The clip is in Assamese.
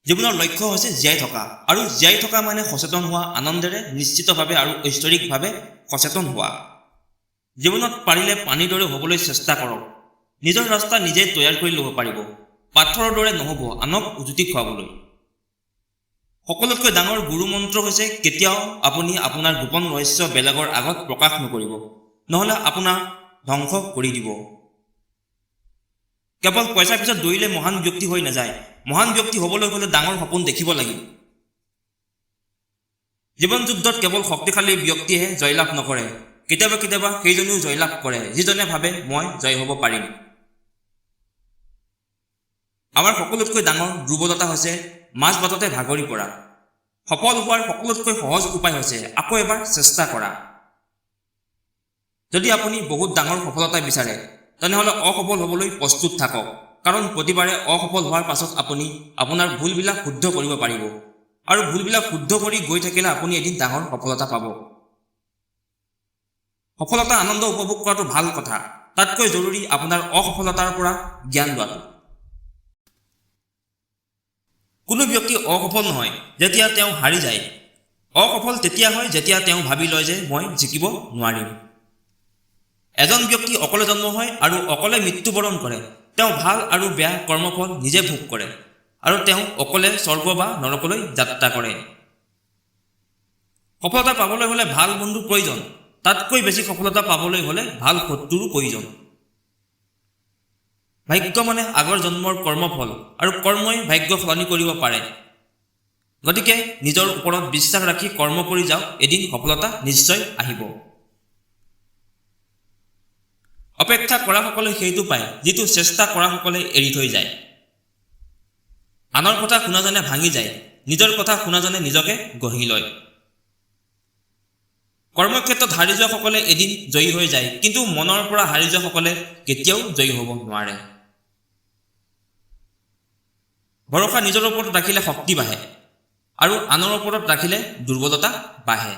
জীৱনৰ লক্ষ্য হৈছে জীয়াই থকা, আৰু জীয়াই থকা মানে সচেতন হোৱা, আনন্দেৰে নিশ্চিতভাৱে আৰু ঐশ্বৰিকভাৱে সচেতন হোৱা। জীৱনত পাৰিলে পানীৰ দৰে হ'বলৈ চেষ্টা কৰক। নিজৰ ৰাস্তা নিজেই তৈয়াৰ কৰি ল'ব পাৰিব। পাথৰৰ দৰে নহ'ব আনক উজুতি খুৱাবলৈ। সকলোতকৈ ডাঙৰ গুৰু মন্ত্ৰ হৈছে কেতিয়াও আপুনি আপোনাৰ গোপন ৰহস্য বেলেগৰ আগত প্ৰকাশ নকৰিব, নহ'লে আপোনাৰ ধ্বংস কৰি দিব। কেৱল পইচাৰ পিছত দৌৰিলে মহান ব্যক্তি হৈ নাযায়। মহান ব্যক্তি হ'বলৈ হ'লে ডাঙৰ সপোন দেখিব লাগিব। জীৱন যুদ্ধত কেৱল শক্তিশালী ব্যক্তিয়েহে জয়লাভ নকৰে, কেতিয়াবা কেতিয়াবা সেইজনেও জয়লাভ কৰে যিজনে ভাবে মই জয় হ'ব পাৰিম। আমাৰ সকলোতকৈ ডাঙৰ দুৰ্বলতা হৈছে মাজ বাটতে ভাগৰি পৰা। সফল হোৱাৰ সকলোতকৈ সহজ উপায় হৈছে আকৌ এবাৰ চেষ্টা কৰা। যদি আপুনি বহুত ডাঙৰ সফলতা বিচাৰে, তেনেহ'লে অসফল হ'বলৈ প্ৰস্তুত থাকক, কাৰণ প্ৰতিবাৰে অসফল হোৱাৰ পাছত আপুনি আপোনাৰ ভুলবিলাক শুদ্ধ কৰিব পাৰিব, আৰু ভুলবিলাক শুদ্ধ কৰি গৈ থাকিলে আপুনি এদিন ডাঙৰ সফলতা পাব। সফলতা আনন্দ উপভোগ কৰাটো ভাল কথা, তাতকৈ জৰুৰী আপোনাৰ অসফলতাৰ পৰা জ্ঞান লোৱাটো। কোনো ব্যক্তি অসফল নহয় যেতিয়া তেওঁ হাৰি যায়। অসফল তেতিয়া হয় যেতিয়া তেওঁ ভাবি লয় যে মই জিকিব নোৱাৰিম। এজন ব্যক্তি অকলে জন্ম হয় আৰু অকলে মৃত্যুবৰণ কৰে। তেওঁ ভাল আৰু বেয়া কৰ্মফল নিজে ভোগ কৰে, আৰু তেওঁ অকলে স্বৰ্গ বা নৰকলৈ যাত্ৰা কৰে। সফলতা পাবলৈ হ'লে ভাল বন্ধুৰ প্ৰয়োজন, তাতকৈ বেছি সফলতা পাবলৈ হ'লে ভাল শত্ৰুৰো প্ৰয়োজন। ভাগ্য মানে আগৰ জন্মৰ কৰ্মফল, আৰু কৰ্মই ভাগ্য সলনি কৰিব পাৰে। গতিকে নিজৰ ওপৰত বিশ্বাস ৰাখি কৰ্ম কৰি যাওক, এদিন সফলতা নিশ্চয় আহিব। অপেক্ষা কৰাসকলে সেইটো পায় যিটো চেষ্টা কৰাসকলে এৰি থৈ যায়। আনৰ কথা শুনাজনে ভাঙি যায়, নিজৰ কথা শুনাজনে নিজকে গঢ়ি লয়। কৰ্মক্ষেত্ৰত হাৰি যোৱাসকলে এদিন জয়ী হৈ যায়, কিন্তু মনৰ পৰা হাৰি যোৱাসকলে কেতিয়াও জয়ী হ'ব নোৱাৰে। ভৰসা নিজৰ ওপৰত ৰাখিলে শক্তি বাঢ়ে, আৰু আনৰ ওপৰত ৰাখিলে দুৰ্বলতা বাঢ়ে।